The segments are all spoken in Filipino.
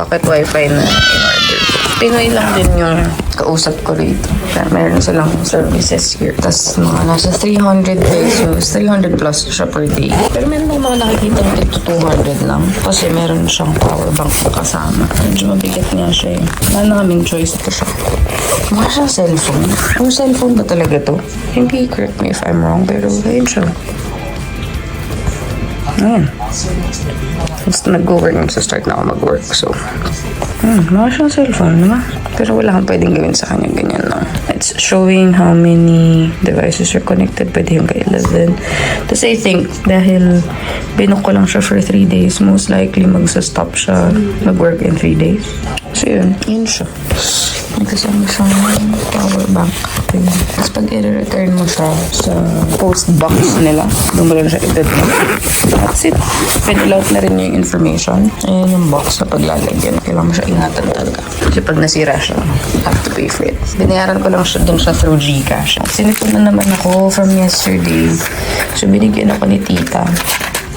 pocket wifi na in-order. Pinoy lang din yung kausap ko rito. Kaya meron silang services here. Tapos mga nasa 300 pesos, 300 plus siya per day. Pero meron akong mga nakikita dito 200 lang. Kasi meron siyang power bank na kasama. Medyo mabigat nga siya eh. Wala na kaming choice ito siya. Mukha siyang cellphone. Ang cellphone ba talaga to? Hindi, correct me if I'm wrong, pero ayun siya. Basta nag-work, start na ako mag-work, so mukha siyang cellphone, diba? Pero wala kang pwedeng gawin sa kanya, ganyan lang. It's showing how many devices are connected, pwede yung kay 11. Tapos I think, dahil binook ko lang siya for 3 days, most likely magsa-stop siya mag-work in 3 days. So yun siya. Nagkasama siyang power bank. Tapos pag i-return mo siya sa post box nila, doon mo lang siya i-return. That's it. Fill out na rin yung information. Ayan yung box na paglalagyan. Kailangan mo siya ingatan talaga. Kasi pag nasira siya, you have to pay for it. Binayaran ko lang siya doon siya through Gcash. Sinipon na naman ako from yesterday. So binigyan ako ni tita.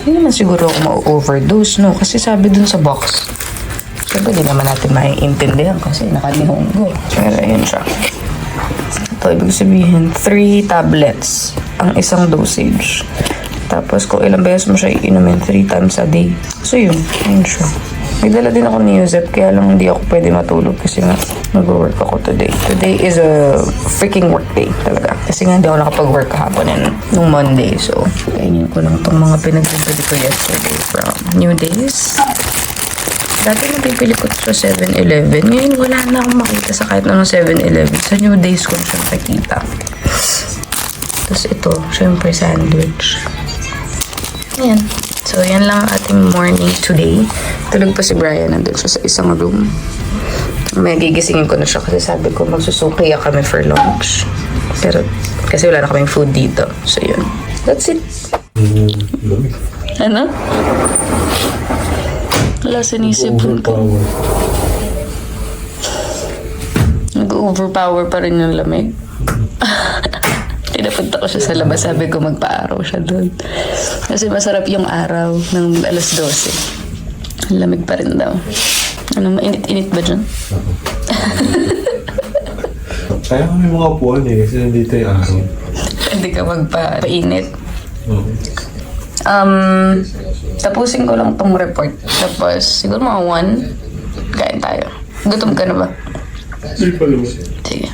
Hindi naman siguro ako ma-overdose, no? Kasi sabi dun sa box, siyempre, di naman natin maiintindihan kasi nakanihongo. Pero ayun siya. Ito, ibig sabihin, 3 tablets ang isang dosage. Tapos, kung ilang beses mo siya iinumin, 3 times a day. So, yun siya. May dala din ako ni Yusef, kaya lang hindi ako pwede matulog kasi nga mag-work ako today. Today is a freaking work day talaga. Kasi nga hindi ako nakapag-work kahapon nung Monday. So, kainin ko lang itong mga pinagbibili ko yesterday from New Days. Dati napipili ko sa 7-Eleven. Ngayon wala na akong makita sa kahit anong 7-Eleven. Sa New Days ko siya nakikita. Tapos ito, syempre sandwich. Ayan. So, yan lang ang ating morning today. Tulog pa si Brian. Nandun siya sa isang room. May gigisingin ko na siya kasi sabi ko magsusukiya kami for lunch. Pero kasi wala na kaming food dito. So, yun. That's it. Ano? Wala, sinisipon ko. Nag-overpower pa rin yung lamig. Pinapunta ko siya sa labas. Sabi ko magpa-araw siya doon. Kasi masarap yung araw ng alas 12. Ang lamig pa rin daw. Ano, mainit-init ba dyan? Kaya kami mga upuan eh, kasi nandito yung araw. Hindi ka magpa-init. Tapusin ko lang tong report. Tapos, siguro mga 1, kain tayo. Gutom ka na ba? Hindi pa naman. Sige.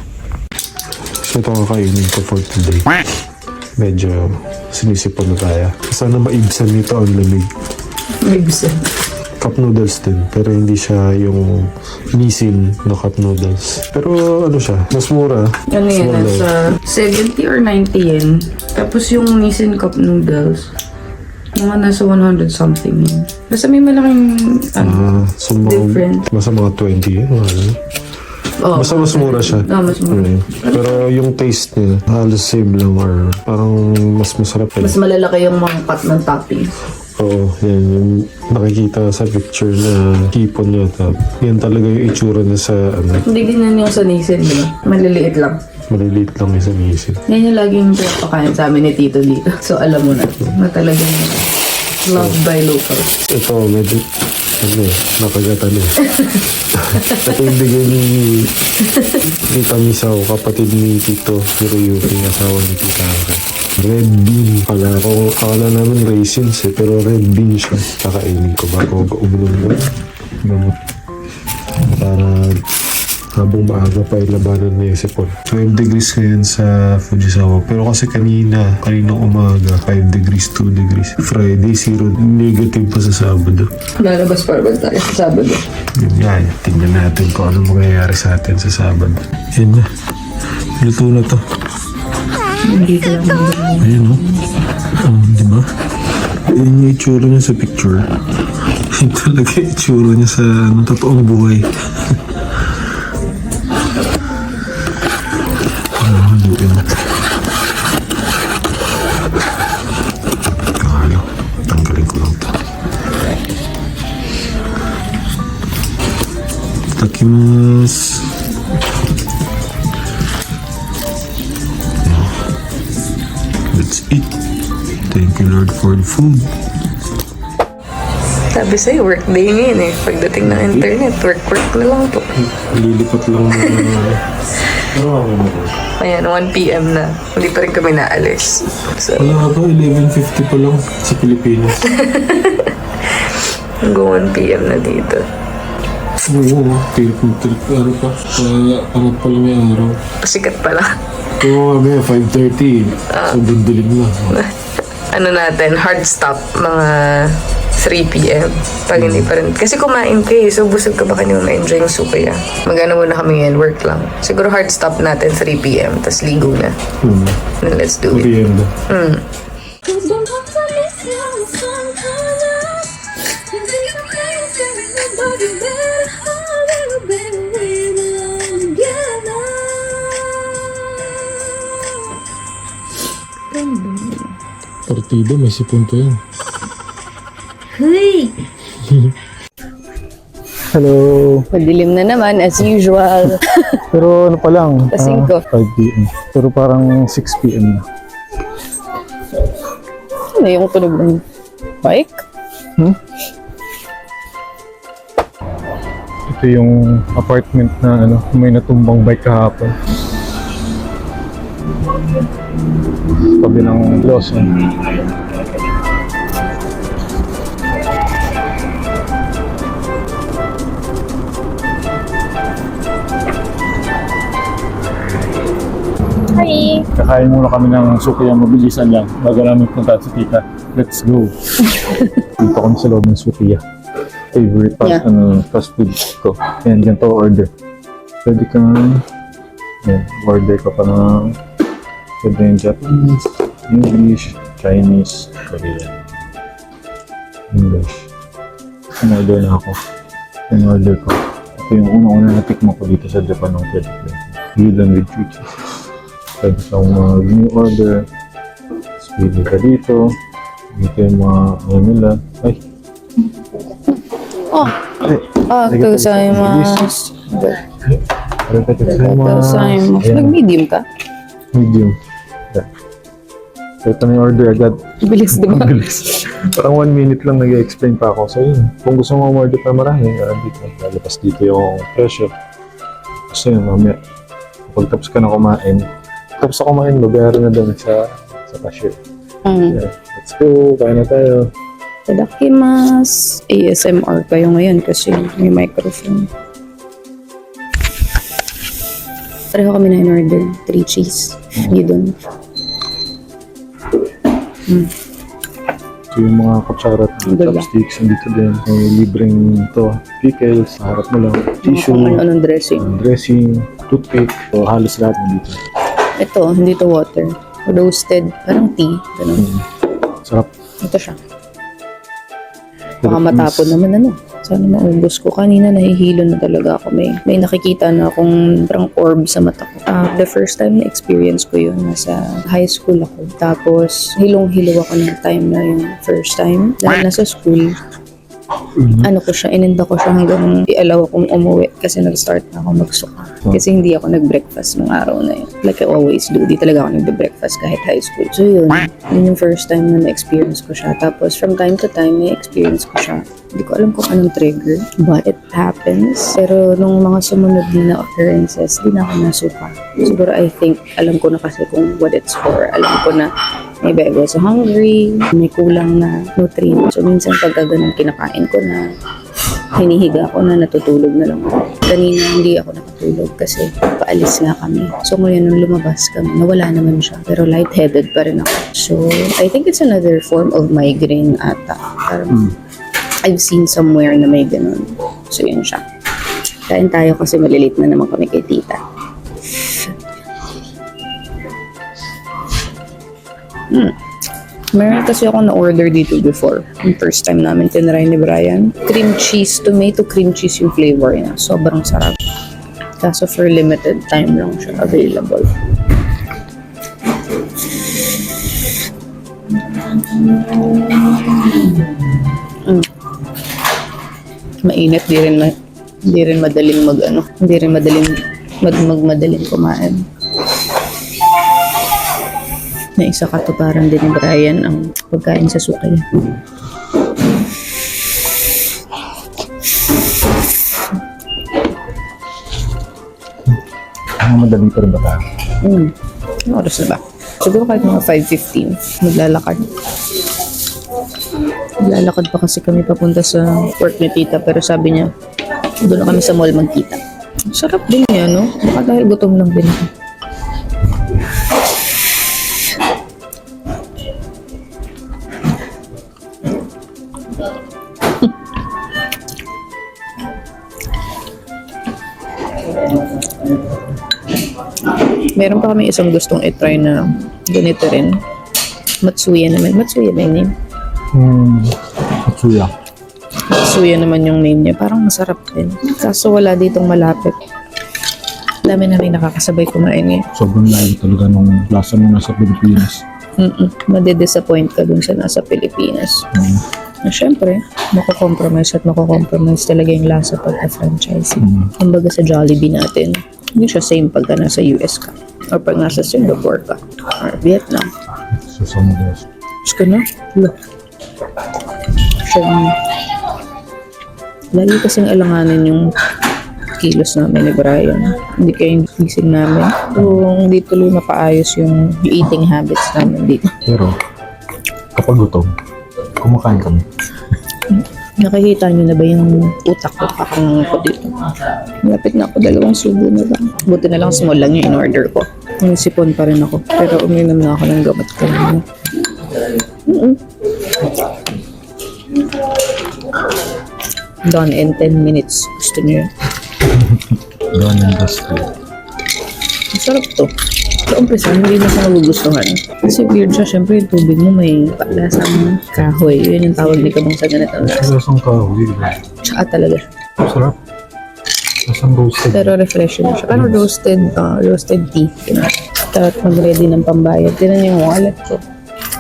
So ito kakainin ko for today. Medyo sinisipon na tayo. Sana maibsan nito ang lamig. Maibsan. Cup noodles din, pero hindi siya yung Nissin na cup noodles. Pero ano siya, mas mura. Ano yan? Nasa 70 or 90 yen. Tapos yung Nissin cup noodles, mga nasa 100 something yun. Basta may malaking so difference. Basta mga 20 yun. Oh, basta mas mura siya. Mas mura. Pero yung taste niya, halos same lang or parang mas masarap. Mas malalaki yung mga cut ng toppings. Oo, yan. Yung nakikita sa picture na hipon yata. Yan talaga yung itsura niya sa ano. Hindi ganyan yung sa Nissin, diba? Maliliit lang. Maliliit lang yung sa Nissin. Yan yung laging pinapakain sa amin ni Tito dito. So alam mo na talagang loved by locals. Ito, medyo nakagatan eh. Ito yung bigay ni Tita Misaw, kapatid ni Tito Hiroyuki, asawa ni Tita Ake. Red bean pala. Akala namin raisins eh, pero red bean siya. Kakainin ko bago uminom mo. Gamot. Para habang maaga pa ilabanan na yung sipon. 12 degrees ngayon sa Fujisawa. Pero kasi kaninang umaga, 5 degrees, 2 degrees. Friday, 0 negative pa sa Sabado. Lalabas pa ba tayo sa Sabado? Yun nga, tingnan natin kung ano mangyayari sa atin sa Sabado. Yan na. Luto na to. Hindi ko lang magandang. Ayun o. Diba? Yun yung itsura niya sa picture. Yun talaga yung itsura niya sa totoong buhay. Haluin natin. Halo. Tanggalin ko lang ito. Takimasu. Let's eat. Thank you, Lord, for the food. Sabi sa'yo, work day ngayon eh. Pagdating ng internet, work na lang po. Lilipat lang ng ano ako na po. Ayan, 1 p.m. na. Hindi pa rin kami naalis. So, Wala ba? 11:50 pa lang sa Pilipinas. hanggang 1 p.m. na dito. Oo, trip. Ano pa? Angat pa lang yung araw. Sikat pala. Oo, mamaya 5:30. So, dilim na. Ano natin, hard stop, mga 3 p.m. Pag hindi pa rin. Kasi kumain ka eh. So, busog ka ba kanina ma-enjoy yung suki ah. Mag-ano muna kami ngayon, work lang. Siguro hard stop natin 3 p.m. Tapos ligo na. Then let's do it. Merienda. Partido, may sipon pa yan. Hey! Hello. Madilim na naman, as usual. Pero ano pa lang? Alas 5. 5 p.m. Pero parang 6 p.m. na. Ano yung tunog ng bike? Ito yung apartment na ano, may natumbang bike kahapon. Tabi ng Lawson. Hi! Kakain muna kami ng sukiya, mabilisan lang bago namin punta sa tita. Let's go! Dito kami sa loob ng sukiya. Favorite fast food ko. Yan, ganito order. Pwede kang order ka pa ng pwede yung Japanese, English, Chinese, Korean. English. In-order na ako. In-order ko. Ito yung unang-una na tikman ko dito sa Japan ng 2020. Gyudon with chuchi. Pwede kang mag-new order. Tapos pili ka dito. Dito yung mga ano nila. Ay! Oh, Ay! ito sa'yo mas. Nag-medium ka? Medium. Yeah. So, ito na yung order agad. Bilis diba? Mabilis. Parang 1 minute lang nag-explain pa ako. So yun, kung gusto mo order pa marami, dito. Lalabas dito yung presyo. So yun, mamaya. Pag tapos ka na kumain, babayaran na doon sa cashier. Yeah. Let's go, kain na tayo. Tadakimasu. ASMR kayo ngayon kasi may microphone. Pareho kami na in-order. 3 cheese. Gyudon. So yung mga kutsara at chopsticks, nandito din. May libreng pickles, sa harap mo lang. Tissue, Anong dressing? dressing, toothpick. So halos lahat nandito. Ito, hindi to water. Roasted. Parang tea. Ganun. Sarap. Ito siya. Baka matapon naman ano. Sana maubos ko. Kanina nahihilo na talaga ako. May nakikita na akong parang orb sa mata ko. The first time na experience ko yun, nasa high school ako. Tapos, hilong-hilo ako ng time na yung first time. Dahil nasa school, ininda ko siya hanggang i-allow akong umuwi kasi nag-start na ako magsuka. Kasi hindi ako nag-breakfast nung araw na yun. Like I always do. Di talaga ako nag-breakfast kahit high school. So yun yung first time na na-experience ko siya. Tapos from time to time, na-experience ko siya. Hindi ko alam kung anong trigger, but it happens. Pero nung mga sumunod na occurrences, di na ako nasuka. Siguro I think, alam ko na kasi kung what it's for. Alam ko na maybe I was hungry, may kulang na nutrients. So minsan pagka ganun kinakain ko na, hinihiga ako na natutulog na lang ako. Kanina hindi ako nakatulog kasi paalis nga kami. So ngayon nung lumabas kami, nawala naman siya. Pero lightheaded pa rin ako. So I think it's another form of migraine ata. Parang I've seen somewhere na may ganun. So yun siya. Kain tayo kasi malilate na naman kami kay tita. Meron kasi ako na-order dito before. Yung first time namin tinry ni Brian. Cream cheese, tomato cream cheese yung flavor niya. Sobrang sarap. Kaso for limited time lang siya available. Mainit, di rin madaling madaling kumain. Na isa katuparan din ni Brian ang pagkain sa suki. Madali pa rin ba tayo? Ano oras na ba? Siguro kahit mga 5:15, maglalakad. Maglalakad pa kasi kami papunta sa work ni tita, pero sabi niya, doon na kami sa mall magkita. Sarap din yan, no? Baka dahil gutom lang din ako. Meron pa kami isang gustong i-try na ganito rin. Matsuya naman. Matsuya ba yung name? Matsuya. Matsuya naman yung name niya. Parang masarap din. Kaso wala ditong malapit. Dami namin nakakasabay kumain niya. Sobrang layo talaga nung lasa mo nasa Pilipinas. Madidisappoint ka dun sa nasa Pilipinas. Na syempre, mako-compromise talaga yung lasa pagka-franchise. Kumbaga sa Jollibee natin, hindi siya same pagka nasa US ka. Or pag nasa Singapore ka. Or Vietnam. Sa Samgas. Tapos ka na? Look. Lagi kasing alanganin yung kilos namin ni Brian. Hindi kayong gising namin. Kung hindi tuloy mapaayos yung eating habits namin dito. Pero, kapag gutom, kumakain kami. Nakikita niyo na ba yung utak ko? Kakang ko dito. Malapit na ako, 2 subo na lang. Buti na lang small lang yung in-order ko. Sipon pa rin ako. Pero uminom na ako ng gamot ko. Done in 10 minutes. Gusto niyo yun? Gone and dusty. Masarap to. Sa umpisa, hindi na siya magugustuhan. Kasi weird siya. Siyempre, yung tubig mo may lasang kahoy. Yun yung tawag ni Kabong sa ganitong lasa. Lasang kahoy, diba? Tsaka talaga. Sarap. Lasang roasted. Pero refreshing siya. Parang roasted tea. Dapat mag-ready ng pambayad. Tinan niyo yung wallet ko.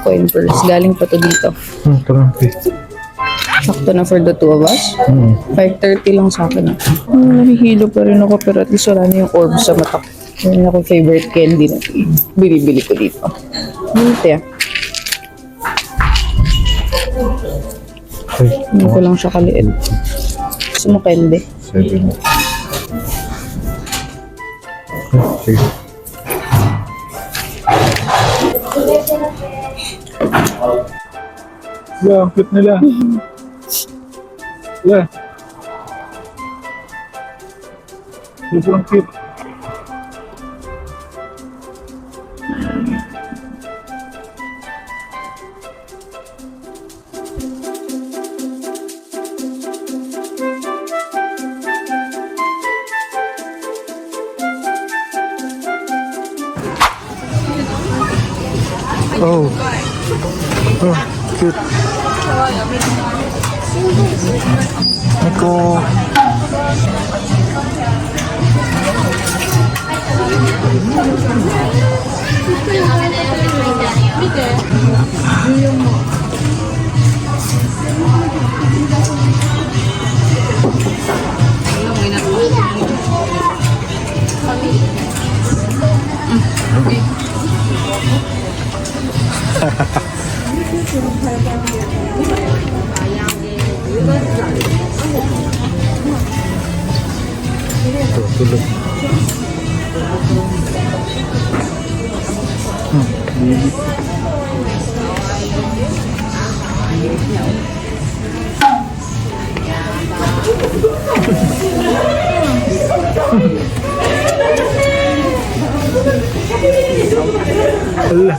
Coin purse. Galing pa to dito. Karampi. Sakto na for the 2 of us. 5:30 lang sa akin. Nahihilo pa rin ako pero at least wala na yung orbs sa mata ko. Yun ako favorite candy na binibili ko dito. Dito ya. Hindi ko lang siya kaliit. Gusto mo candy? 7. Okay. Yeah, ang cute nila. Yeah. Sobrang cute. Oh. Oh, cute. Nico. Tulog. Allah.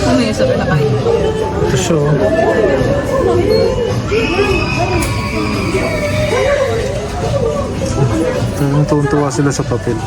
Ano yung sabi na kayo? So, tuwan-tuwa sila sa papel.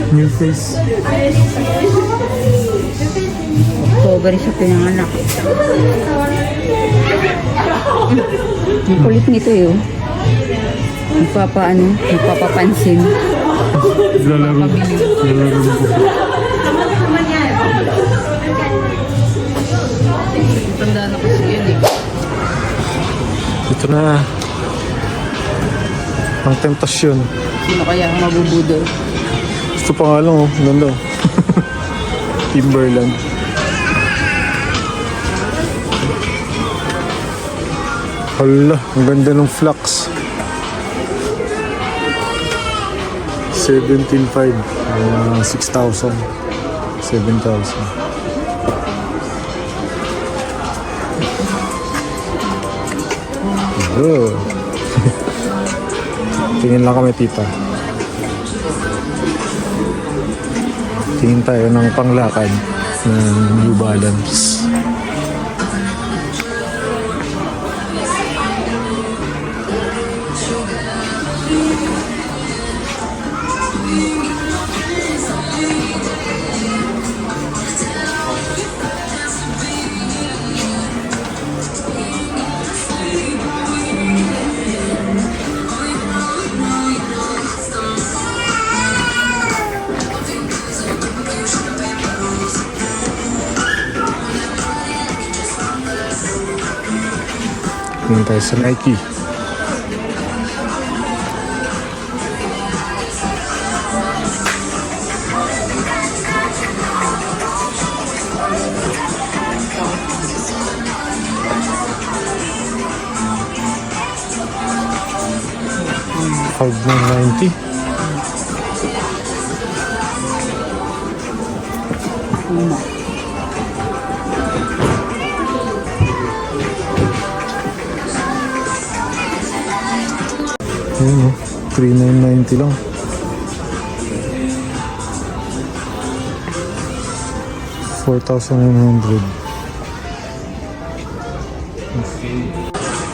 New face. October siya pinanganak. Ang kulit nito yun. Nagpapapansin. Lalaro. Lalaro ko. Tanda na kasi yun eh. Ito na. Ang tentasyon. Sino kaya ang mabubudol? Ito pa nga lang oh. Ganda oh. Timberland. Hala, ang ganda ng flux. 17,500. 6,000. 7,000. Oh. Tingin lang kami, tita. Tingin tayo ng panglakad ng New Balance. Tingin tayo sa Nike. $5,990. Ayun, oh. 3,990 lang. $4,900.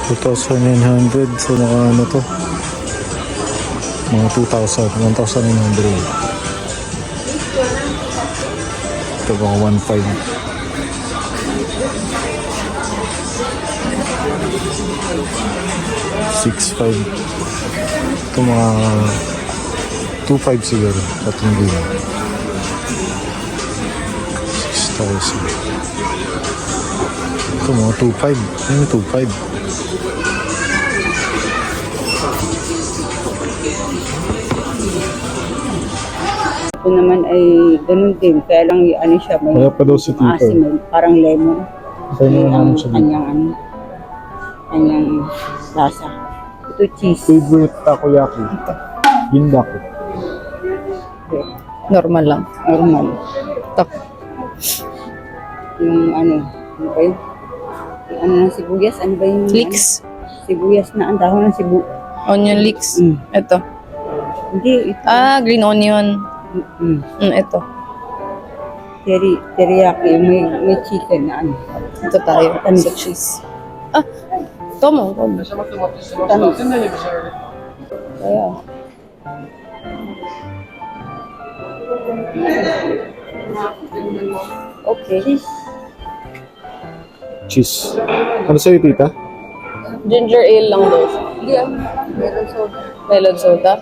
4,900. So naka ano to? Mga 2,000. 1,900. Ito mga 1,500. 6,500. Ito mga 2,500 siguro. Tatlong din. 6,000. Ito mga 2,500. Ano yung 2,500? Ito naman ay ganun din. Kaya lang ano siya, may Kaya pa daw si Tito. maasim, parang lemon. Kaya May naman siya dito. kanyang lasa. Ito cheese. Favorite takoyaki. Gindaku. Normal lang. Normal. Tak. Yung ano ba yun? Yung ano ng sibuyas? Ano ba yung Leeks. sibuyas na ang dahon ng sibu? Onion leeks. Mm. Ito. Hindi, ito. Green onion. Mm. Ito. Teriyaki. May chicken na ano. Ito tayo. Tamis. Sa cheese. Tomo. Tamis. Kaya. Okay. Cheese. Ano sa'yo, tita? Ginger ale lang daw. Yeah. Meron soda. Melon soda.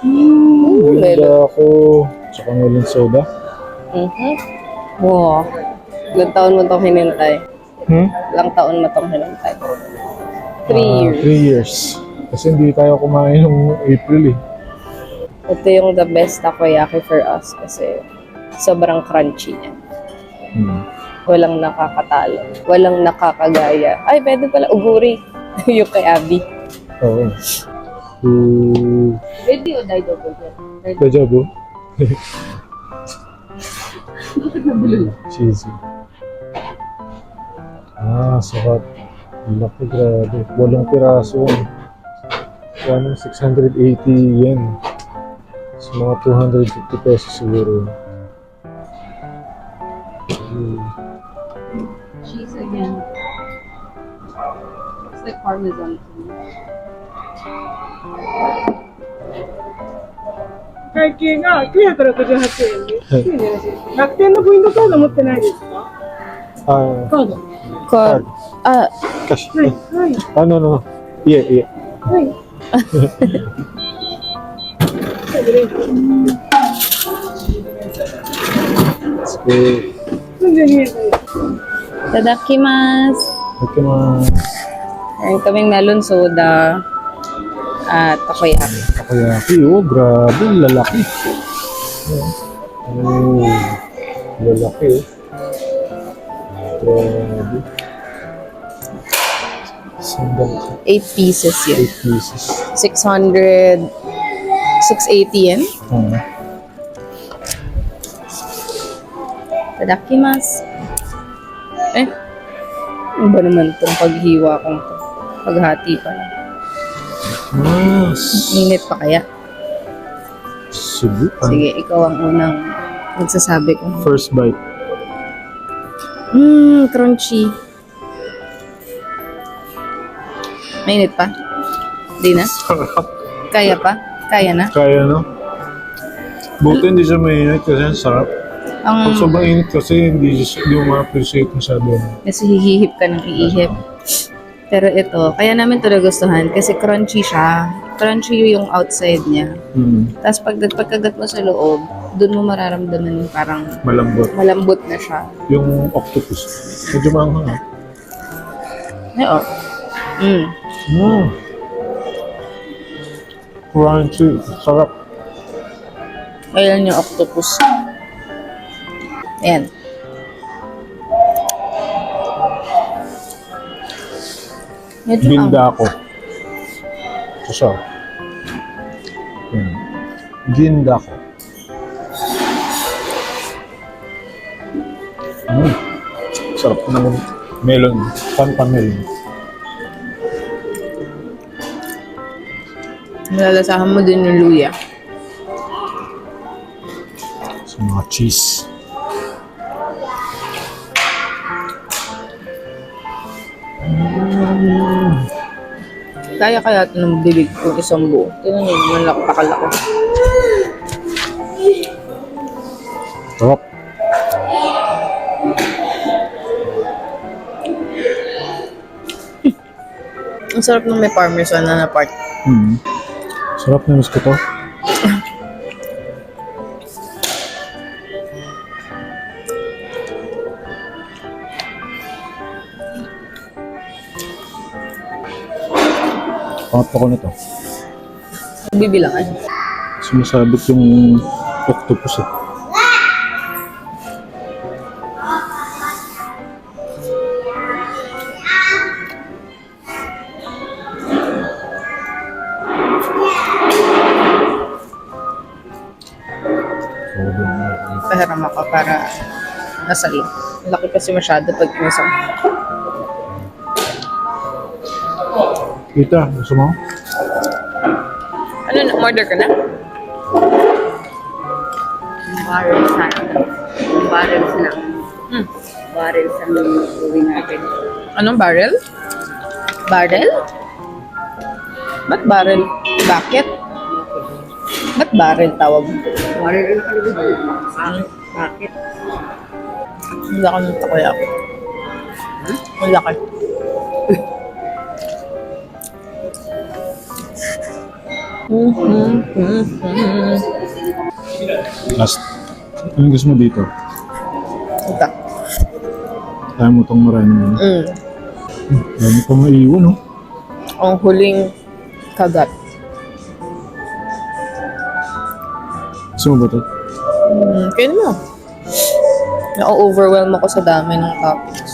Melon. Gindaku. Tsaka melon soda. Wow. Ilang taon mo itong hinintay? Hmm? Ilang taon mo itong hinintay? 3 years. 3 years. Kasi hindi tayo kumain ng April eh. Ito yung the best takoyaki for us kasi sobrang crunchy niya. Walang nakakatalo. Walang nakakagaya. Ay, pwede pala uguri. Yung kay Abby. Oo. Pwede o dahil double. Gajabo. Cheesy. Sukat. Laki, grabe. 8 piraso yan. Kaya 680 yen. So, mga 250 pesos siguro. cheese again. It's like parmesan. 会計が968円です。楽天のポイントカード持ってないですか？Ah, カード。Card. Ah, cash. はい。はい。 Ah, no. Yeah. はい。Let's go. 32円です。 tadakimasu. Okay, mga Meron kaming melon soda at takoyaki. takoyaki. Oh, grabe. Lalaki. Oh, lalaki. Grabe. Sandal ka. 8 pieces yun. 8 pieces. 680 yen. Tadakimasu. Ano ba naman itong paghiwa kong to? Paghati pa lang. Mas. Init pa kaya? Subukan. Sige, ikaw ang unang magsasabi ko. First bite. Crunchy. Mainit pa? Di na? Kaya pa? Kaya na? Kaya, no? Buti hindi siya mainit kasi ang sarap. Pag Ang sobrang init kasi hindi mo ma-appreciate masyado. kasi hihihip ka ng iihip. Pero ito, kaya namin ito nagustuhan kasi crunchy siya. Crunchy yung outside niya. Tapos pagkagat mo sa loob, dun mo mararamdaman yung parang Malambot. malambot na siya. Yung octopus. Medyo maanghang, ha? Oo. Crunchy. Sarap. Ayan yung octopus. Ayan. Medyo Ginda ako. Ito siya. Ginda ko. Sarap ng melon. Pan-melon. malalasahan mo din yung luya. Sa mga cheese. Kaya ito ng bibig ko isang buo. Tignan nyo, malaki pa kalaki. Sarap. Ang sarap nung may parmesan na part. Sarap na miss ko to. Pangatlo ko na to. Bibilangan. Sumasabit yung octopus, eh. Pahiram ako para nasalo. Laki kasi masyado pag inisang. Kita, gusto mo? Ano, order ka na? Barrels na. Barrels na. Barrels ang uwi natin. Anong barrel? Barrel? Ba't barrel? Bakit? Ba't barrel tawag? Barrel ka rin. Bakit? Ang laki ng takoyaki. Ang laki. Last. Anong gusto mo dito? Ito. Kaya mo itong maraming. Dami pa maiwan, no? Ang huling kagat. Gusto mo ba ito? Kaya mo. Na-overwhelm ako sa dami ng toppings.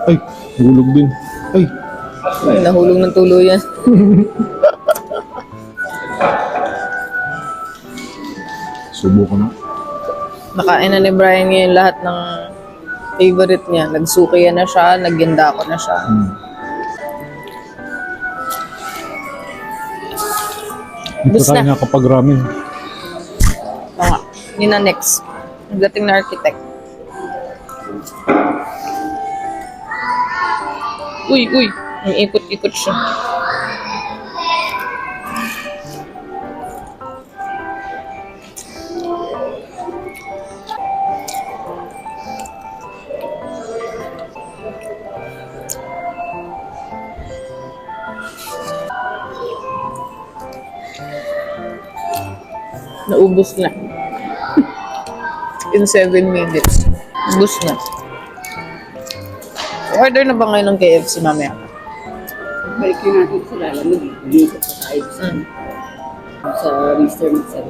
Ay, hulog din. Ay, Ay, nahulog ng tuluyan. subukan na. Nakain na ni Brian ngayon lahat ng favorite niya. Nagsuki na siya, nagyanda ko na siya. Bus Nagkakain na. nga kapag ramen. Oo nga. Yun na next. Nagdating na architect. Uy, uy. May ikot-ikot siya. Naubos na. In 7 minutes. Ubus na. Order na ba ngayon ng KFC mamaya? Balik yun natin sa lalamig. Dito pa tayo sa Mr. Mixer.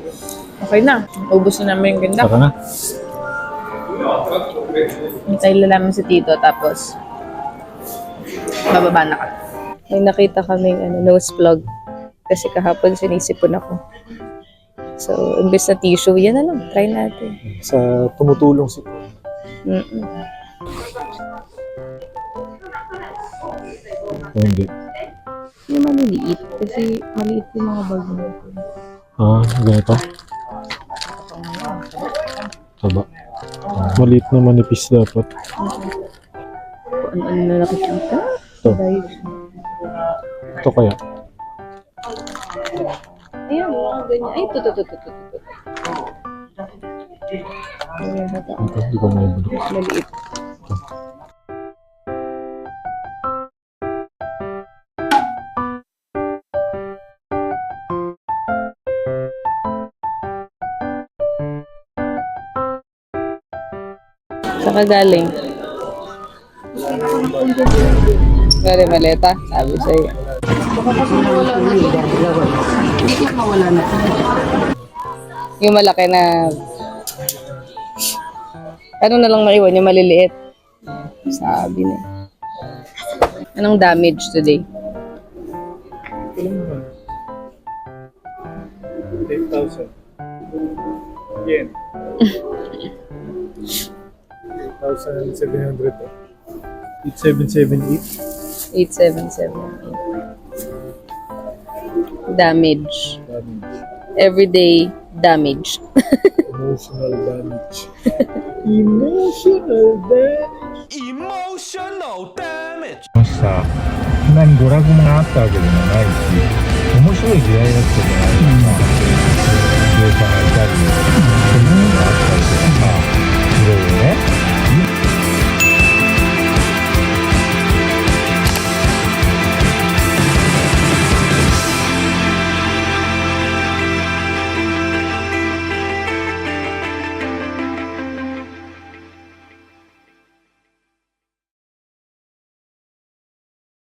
Okay na. Ubus na namin yung ganda. Saka na. Hintay lang namin si Tito tapos bababa na ka. May nakita kaming nose plug kasi kahapon sinisipon ako. So, imbes na tissue, yan na lang. Try natin. Sa tumutulong sa... Hindi. Yung maliliit. Kasi maliit yung mga bag mo. Ganito? Taba. Maliit na manipis dapat. Kung ano na nakikita. Ito. Dahil, Ito kaya. ayan, mga ganyan. Ay, ito. Ayan, Ito, hindi ko may bulok. maliit. Saka galing. Pwede maleta, sabi sa'yo. Yung malaki na ano na lang maiwan, yung maliliit. Sabi na. Anong damage today? 8,000 yen. 8,700 to. 8778. 8778. Damage. Everyday damage. Emotional damage. Emotional damage. Emotional damage. ましたそんなに娯楽があったわけでもないし面白い出会いだったじゃないですか、データがいたりそういうのがあったりとか